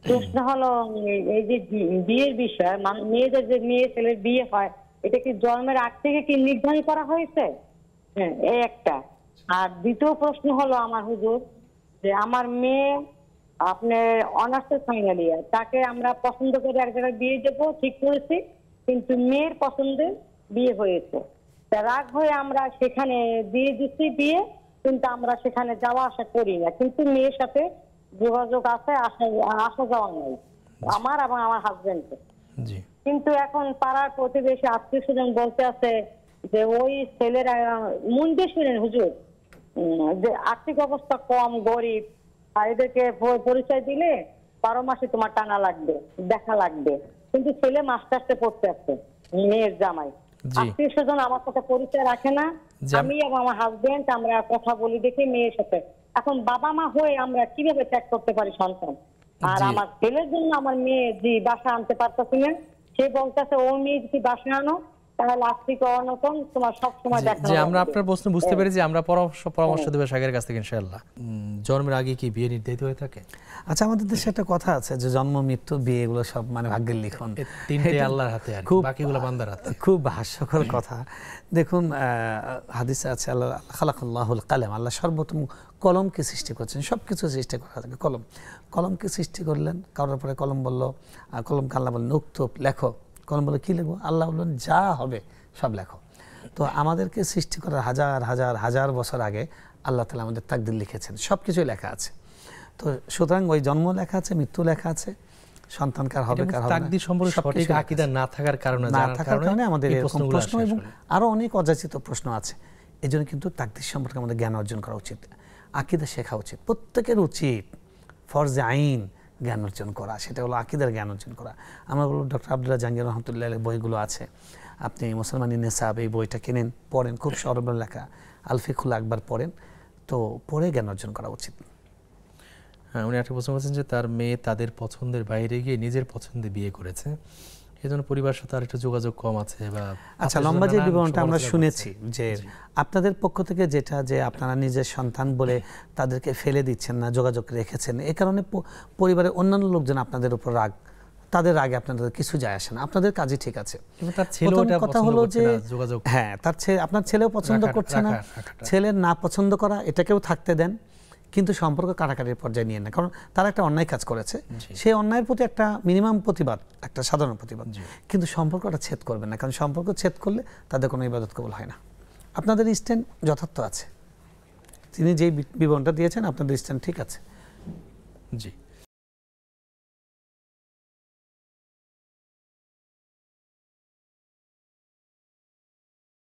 প্রশ্ন হলো এই যে বিয়ের বিষয়, মেয়েদের যে মেয়ে ছেলের বিয়ে হয়, এটা কি জন্মের আগ থেকে কি নির্ধারণ করা হয়েছে? হ্যাঁ, এই একটা। আর দ্বিতীয় প্রশ্ন হলো আমার হুজুর, যে আমার মেয়ে আপনার অনার্সের ফাইনাল ইয়ার, তাকে আমরা পছন্দ করে এক জায়গায় বিয়ে দেবো ঠিক করেছি, কিন্তু মেয়ের পছন্দে বিয়ে হয়েছে। তা রাগ হয়ে আমরা সেখানে দিয়ে দিচ্ছি বিয়ে, কিন্তু আমরা সেখানে যাওয়া আসা করি না, কিন্তু মেয়ের সাথে যোগাযোগ আছে, আসা যাওয়া নাই আমার এবং আমার হাজবেন্ডের। জি। কিন্তু এখন পাড়ার প্রতিবেশী আত্মীয় স্বজন বলতে আছে যে ওই ছেলেরা, মন দিয়ে শুনেন হুজুর, যে আর্থিক অবস্থা কম, গরিব, আর এদেরকে পরিচয় দিলে 12 মাসে তোমার টানা লাগবে, দেখা লাগবে। কিন্তু ছেলে মাস্টার্সে পড়তে আছে, মেয়ের জামাই। আত্মীয় স্বজন আমার সাথে পরিচয় রাখে না, আমি এবং আমার হাজবেন্ড আমরা কথা বলি দেখি মেয়ের সাথে। এখন বাবা মা হয়ে আমরা কিভাবে ত্যাগ করতে পারি সন্তান? আর আমার ছেলের জন্য আমার মেয়ে যে বাসা আনতে পারতেছি না, সে বলতেছে ও মেয়ে যদি বাসা আনো তাহলে আর্থিক অনটন তোমার সবসময় দেখা। যে আমরা আপনার প্রশ্ন বুঝতে পেরেছি, আমরা পরামর্শ দেব শাকের কাছ থেকে ইনশাআল্লাহ। জন্মের আগে কি বিয়ে নির্ধারিত হয়ে থাকে? আচ্ছা, আমাদের দেশে একটা কথা আছে যে জন্ম মৃত্যু বিয়ে এগুলো সব মানে ভাগ্যের লিখন, তিনটে আল্লাহর হাতে, আর বাকিগুলো বান্দার হাতে। খুব হাস্যকর কথা। দেখুন হাদিসে আছে আল্লাহ খালাকাল্লাহুল কালাম, আল্লাহ সর্বপ্রথম কলমকে সৃষ্টি করছেন। সব কিছু সৃষ্টি করা থাকে কলমকে সৃষ্টি করলেন। কারোর পরে কলম বললো, কলমকে আল্লাহ বললেন উক্তব, লেখো। কলম বলে কি লিখবো? আল্লাহ বললেন যা হবে সব লেখো। তো আমাদেরকে সৃষ্টি করার হাজার হাজার হাজার বছর আগে আল্লাহ তাআলা আমাদের তাকদীর লিখেছেন, সব কিছুই লেখা আছে। তো সুতরাং ওই জন্ম লেখা আছে, মৃত্যু লেখা আছে, সন্তান কার হবে কার হবে না, তাকদীর সম্পর্কে সঠিক আকীদা না থাকার কারণে আমাদের এরকম প্রশ্ন এবং আরো অনেক অযাচিত প্রশ্ন আছে। এজন্য কিন্তু তাকদীর সম্পর্কে আমাদের জ্ঞান অর্জন করা উচিত, আকীদা শেখা উচিত। প্রত্যেকের উচিত ফরজে আইন জ্ঞান অর্জন করা, সেটা হলো আকীদার জ্ঞান অর্জন করা। আমরা বলব ডক্টর আব্দুল্লাহ জাহাঙ্গীর রহমতুল্লাহ বইগুলো আছে, আপনি মুসলমানি নেসাব এই বইটা কেনেন, পড়েন, খুব সরল লেখা। আল ফিকুল আকবর পড়েন, তো পড়ে জ্ঞান অর্জন করা উচিত। হ্যাঁ, উনি একটা প্রশ্ন করেছেন যে তার মেয়ে তাদের পছন্দের বাইরে গিয়ে নিজের পছন্দে বিয়ে করেছে, এজন্য পরিবারের সাথে আর একটু যোগাযোগ কম আছে। বা আচ্ছা, লম্বা যে বিবরণটা আমরা শুনেছি যে আপনাদের পক্ষ থেকে যেটা, যে আপনারা নিজের সন্তান বলে তাদেরকে ফেলে দিচ্ছেন না, যোগাযোগ রেখেছেন, এ কারণে পরিবারের অন্যান্য লোকজন আপনাদের উপর রাগ, তাদের আগে আপনাদের কিছু যায় আসে না, আপনাদের কাজই ঠিক আছে। কথা হলো যে হ্যাঁ, আপনার ছেলেও পছন্দ করছে না, ছেলের না পছন্দ করা এটাকেও থাকতে দেন, কিন্তু সম্পর্ক কাটাকাটির পর্যায়ে নিয়ে না, কারণ তারা একটা অন্যায় কাজ করেছে, সেই অন্যায়ের প্রতি একটা মিনিমাম প্রতিবাদ, একটা সাধারণ প্রতিবাদ, কিন্তু সম্পর্কটা ছেদ করবেন না, কারণ সম্পর্ক ছেদ করলে তাদের কোনো ইবাদত কবুল হয় না। আপনাদের স্ট্যান্ড যথার্থ আছে, তিনি যেই বিবরণটা দিয়েছেন আপনাদের স্ট্যান্ড ঠিক আছে। জি।